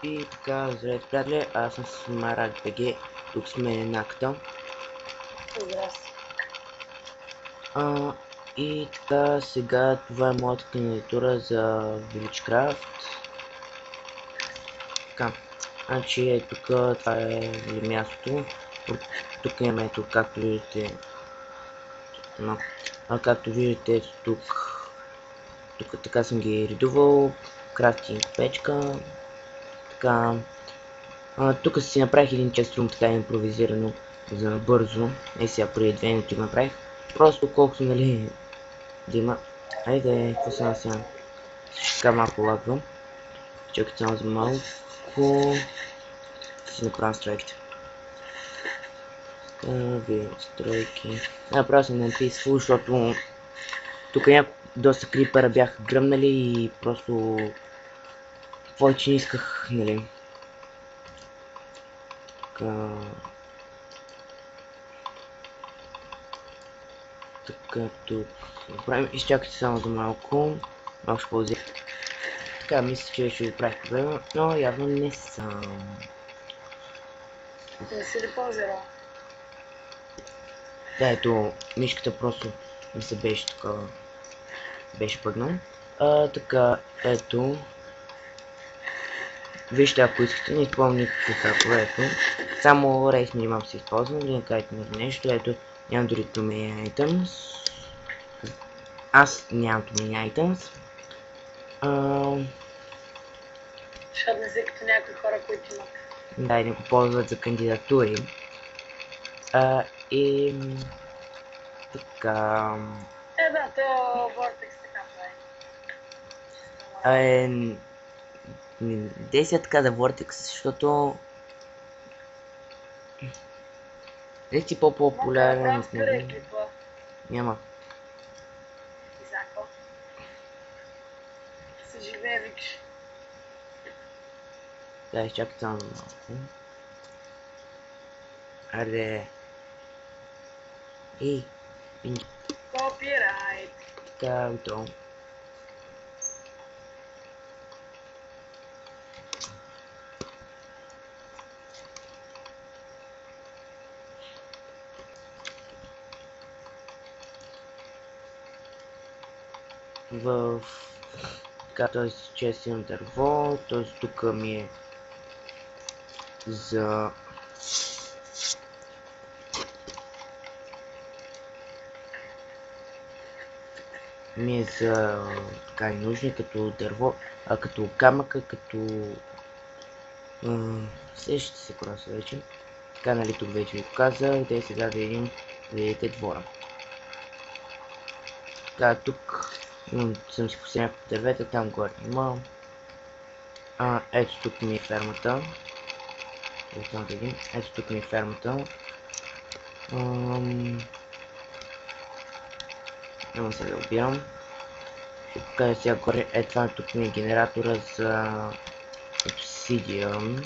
И така, здравейте, приятели, аз съм с Марак БГ, тук сме Наката. Здрасти. И така, сега това е моята кандидатура за Villagecraft. Така, значи е тук, това е мястото. Тук имаме ето, както виждате, както виждате тук така съм ги редувал, крафтинг печка, така. Тук си направих един честрум така импровизирано за бързо. Сега преди 2 минути го направих. Просто колкото нали да има. Айде, какво са сега? Ще така малко лагвам. Чакайте само за малко. Си направя стройките. Вие стройки. Направо съм написал, защото тук доста крипера бяха гръмнали и просто повече не исках, нали. Така, тук правим. Изчакайте само за малко. Малко ще ползи. Така, мисля, че ще ви правих проблема, но явно не съм. Не си ли паузирал? Да, ето, мишката просто ми се беше такова. Беше пъгнал. Така, ето. Вижте, ако искате, не използвам никакви трапове, ето. Само рейс минимум се използвам, да не кажете нещо, ето. Нямам дори тумени items. Аз нямам тумени items. Защото не си като някои хора, които имат. Да, и не го ползват за кандидатури. И така. Да, то Vortex така прави. Не си така за Vortex, защото не си по-популярен с него. Няма. И за какво? Се живее, викаш. Да, изчакай само малко. Аре. Ей. Копирайт. Така, готово. В така, този чест имам дърво, т.е. тук ми е за така нужни, като дърво, като камъка, като сещате се просто вече. Така, нали, тук вече ви показах, да сега да видите двора. Така, тук съм си посред дървета, там горе има. Ето тук ми е фермата. Ето тук ми е фермата. Няма се да убивам. Ще покажа сега горе. Ето това тук ми е генератора за обсидиан.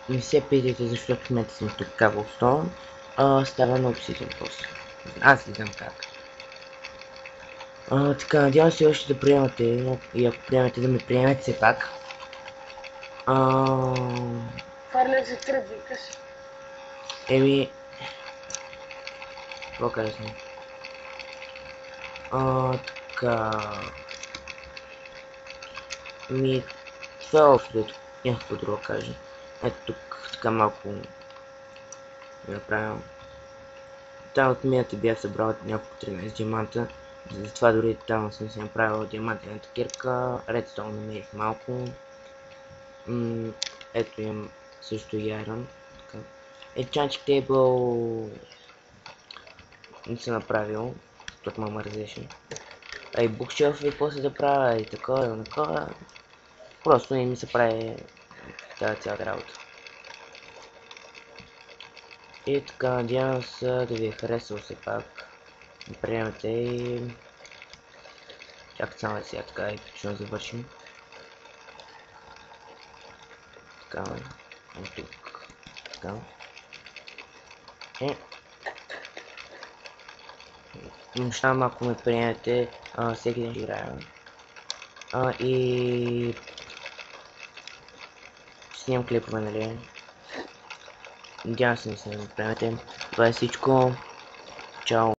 Не се питайте защото в момента съм тук Cobblestone. Става на обсидиан просто. Аз не знам как. Така, надявам се още да приемате, и ако приемате да ме приемете все пак. Хвърля си труд, викаш. Какво казвам? Така... това е общо, някакво друго кажа. Ето тук, така малко направям. Там от мината бях събрал няколко 13 диаманта. Затова дори там съм си направил диамантената кирка. Редстоун намерих малко. Ето имам също и айрон. Enchanting Table не съм направил, защото ме мързеше. И букшелф и после да правя и такова. Просто не ми се прави тази цялата работа. И така, надявам се да ви е харесал все пак. Да приемате и... Чакай само сега така и точно завършим. Така, тук. Така. Нещам, ако ме приемете, всеки ден ще играя. И снимам клипове, нали? Надявам се не се направите. Това е всичко. Чао!